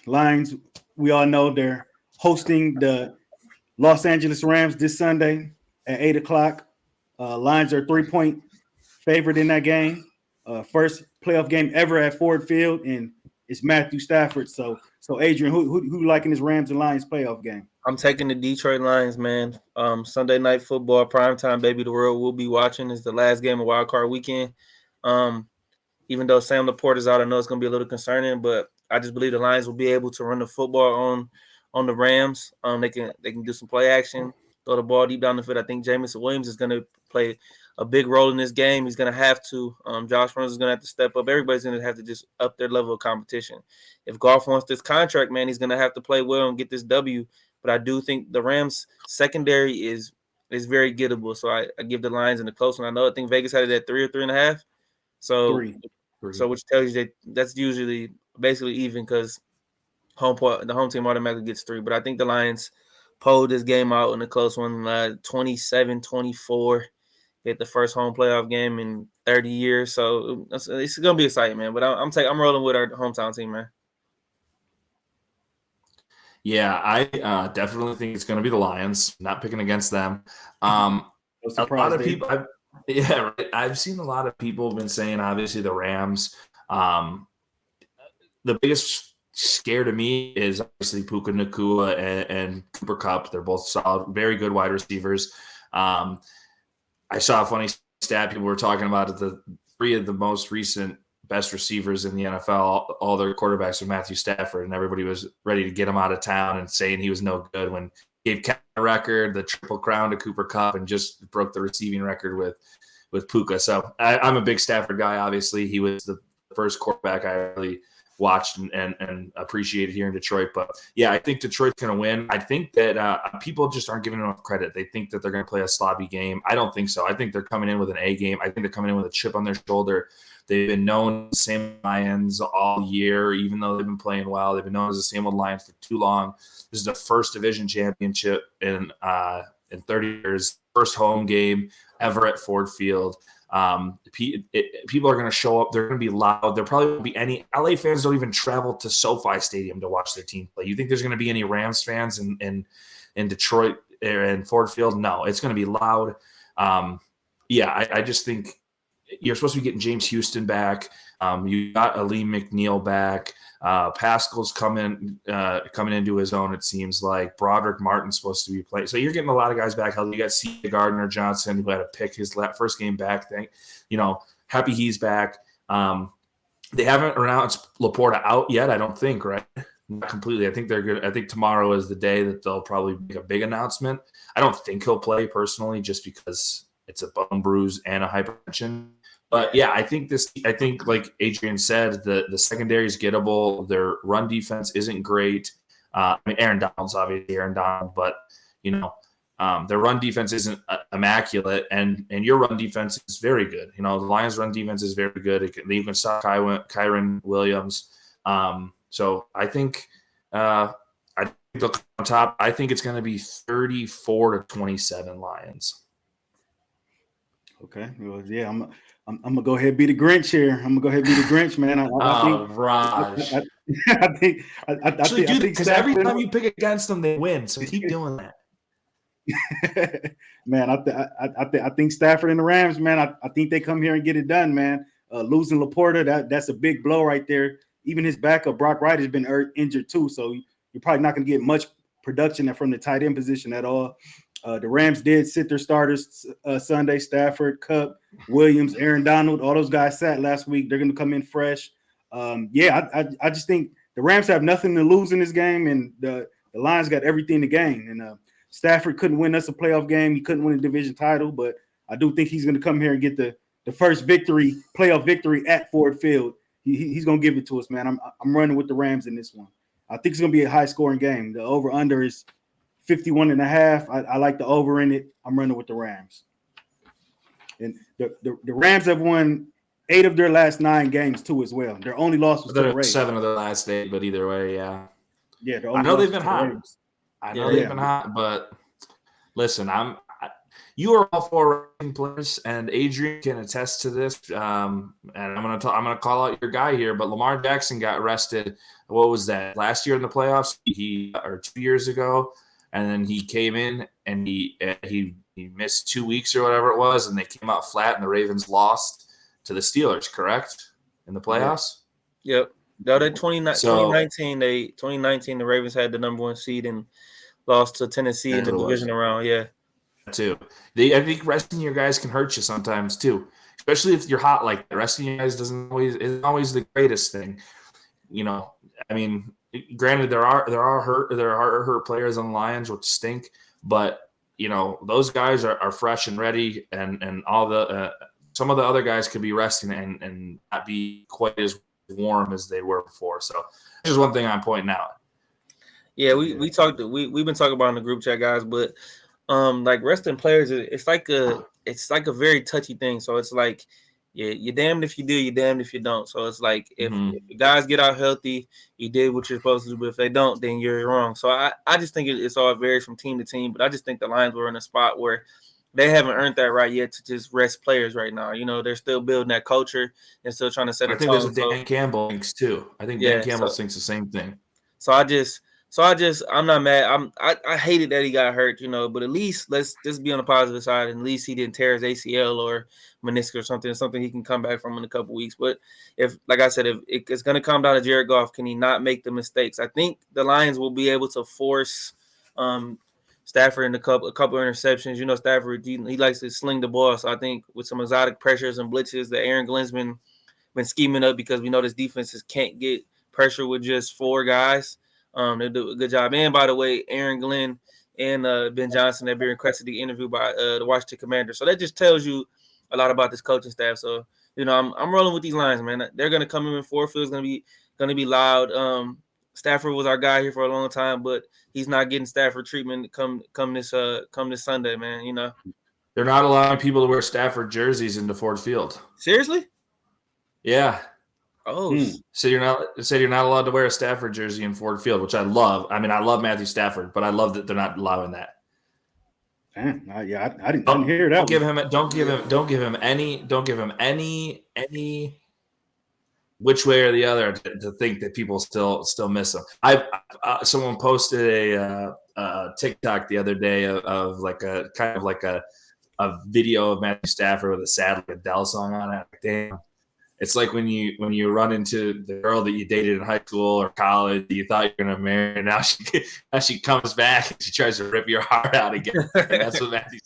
Lions, we all know they're hosting the Los Angeles Rams this Sunday at 8 o'clock. Lions are 3-point favorite in that game. First playoff game ever at Ford Field, and it's Matthew Stafford. So Adrian, who liking this Rams and Lions playoff game? I'm taking the Detroit Lions, man. Sunday night football, primetime, baby. The world will be watching. Is the last game of Wild Card Weekend. Um, Even though Sam Laporte is out, I know it's going to be a little concerning, but I just believe the Lions will be able to run the football on the Rams. They can do some play action, throw the ball deep down the field. I think Jameson Williams is going to play a big role in this game. He's going to have to. Josh Reynolds is going to have to step up. Everybody's going to have to just up their level of competition. If Goff wants this contract, man, he's going to have to play well and get this W. But I do think the Rams secondary is very gettable. So I give the Lions in the close one. I think Vegas had it at 3 or 3.5. So, Three. which tells you that's usually basically even because the home team automatically gets 3. But I think the Lions pulled this game out in a close one, 27-24. Get the first home playoff game in 30 years. So it's gonna be exciting, man. But I'm rolling with our hometown team, man. Yeah, I definitely think it's going to be the Lions. Not picking against them. A lot of people, I've seen a lot of people have been saying, obviously, the Rams. The biggest scare to me is obviously Puka Nacua and Cooper Kupp. They're both solid, very good wide receivers. I saw a funny stat. People were talking about it. The 3 of the most recent best receivers in the NFL, all their quarterbacks are Matthew Stafford, and everybody was ready to get him out of town and saying he was no good when he gave a record, the Triple Crown to Cooper Kupp, and just broke the receiving record with Puka. So I'm a big Stafford guy, obviously. He was the first quarterback I really watched and appreciated here in Detroit. But, yeah, I think Detroit's going to win. I think that people just aren't giving enough credit. They think that they're going to play a sloppy game. I don't think so. I think they're coming in with an A game. I think they're coming in with a chip on their shoulder. They've been known as the same old Lions all year, even though they've been playing well. They've been known as the same old Lions for too long. This is the first division championship in 30 years, first home game ever at Ford Field. People are going to show up. They're going to be loud. There probably won't be any – LA fans don't even travel to SoFi Stadium to watch their team play. You think there's going to be any Rams fans in Detroit and Ford Field? No, it's going to be loud. I just think – you're supposed to be getting James Houston back. You got Aleem McNeil back. Pascal's coming into his own, it seems like. Broderick Martin's supposed to be playing. So you're getting a lot of guys back. You got C. Gardner Johnson, who had to pick his first game back. Happy he's back. They haven't announced Laporta out yet, I don't think, right? Not completely. I think they're good. I think tomorrow is the day that they'll probably make a big announcement. I don't think he'll play personally just because it's a bone bruise and a hypertension. But, yeah, I think like Adrian said, the secondary is gettable. Their run defense isn't great. Aaron Donald's obviously Aaron Donald, but, their run defense isn't immaculate, and your run defense is very good. The Lions' run defense is very good. You can stop Kyren Williams. So I think they'll come on top. I think it's going to be 34-27 Lions. Okay. Well, yeah, I'm gonna go ahead and be the Grinch here. I'm gonna go ahead and be the Grinch, man. Raj. I think because every time you pick against them, they win. So keep doing that. Man, I think Stafford and the Rams, man. I think they come here and get it done, man. Losing Laporta, that's a big blow right there. Even his backup Brock Wright has been injured too, so you're probably not gonna get much production from the tight end position at all. The Rams did sit their starters Sunday. Stafford, Kupp, Williams, Aaron Donald, all those guys sat last week. They're going to come in fresh. I just think the Rams have nothing to lose in this game, and the Lions got everything to gain. And Stafford couldn't win us a playoff game. He couldn't win a division title, but I do think he's going to come here and get the first playoff victory at Ford Field. He's going to give it to us, man. I'm running with the Rams in this one. I think it's going to be a high-scoring game. The over-under is 51.5. I like the over in it. I'm running with the Rams. And the Rams have won 8 of their last 9 games too as well. Their only loss was to the Raiders. 7 of the last 8, but either way, yeah. Yeah, I know they've been hot. They've been hot, but listen, you are all four running players, and Adrian can attest to this. And I'm gonna call out your guy here, but Lamar Jackson got arrested. What was that? Last year in the playoffs, or 2 years ago, and then he came in and he missed 2 weeks or whatever it was, and they came out flat, and the Ravens lost to the Steelers. Correct, in the playoffs. Yep. No, 2019, the Ravens had the number 1 seed and lost to Tennessee in the divisional round. Yeah. Too. I think resting your guys can hurt you sometimes too, especially if you're hot like that. Resting your guys isn't always the greatest thing. I mean, granted there are hurt players on the Lions, which stink, but those guys are fresh and ready, and all the some of the other guys could be resting and not be quite as warm as they were before. So just one thing I'm pointing out. Yeah, we've been talking about in the group chat, guys, but like resting players, it's like a very touchy thing. So it's like, you're damned if you do, you're damned if you don't. So it's like if the guys get out healthy, you did what you're supposed to do. But if they don't, then you're wrong. So I just think it's all varies from team to team. But I just think the Lions were in a spot where they haven't earned that right yet to just rest players right now. They're still building that culture and still trying to set a tone. I think there's Dan Campbell thinks too. I think Dan Campbell thinks the same thing. So I'm not mad. I hated that he got hurt, but at least let's just be on the positive side. And at least he didn't tear his ACL or meniscus or something he can come back from in a couple weeks. But if it's going to come down to Jared Goff, can he not make the mistakes? I think the Lions will be able to force Stafford in a couple of interceptions. Stafford, he likes to sling the ball. So I think with some exotic pressures and blitzes that Aaron Glenn's been scheming up, because we know this defenses can't get pressure with just 4 guys. They do a good job. And by the way, Aaron Glenn and Ben Johnson have been requested to interview by the Washington Commanders. So that just tells you a lot about this coaching staff. So I'm rolling with these Lions, man. They're gonna come in. Ford Field's gonna be loud. Stafford was our guy here for a long time, but he's not getting Stafford treatment come this Sunday, man. They're not allowing people to wear Stafford jerseys into Ford Field. Seriously? Yeah. Oh, so you're not allowed to wear a Stafford jersey in Ford Field, which I love. I mean, I love Matthew Stafford, but I love that they're not allowing that. Damn, I didn't hear that. Don't give him any which way or the other to think that people still miss him. Someone posted a TikTok the other day of like a kind of like a video of Matthew Stafford with a sad Adele song on it. Damn. It's like when you run into the girl that you dated in high school or college that you thought you were going to marry, and now she comes back and she tries to rip your heart out again. And that's what Matthew.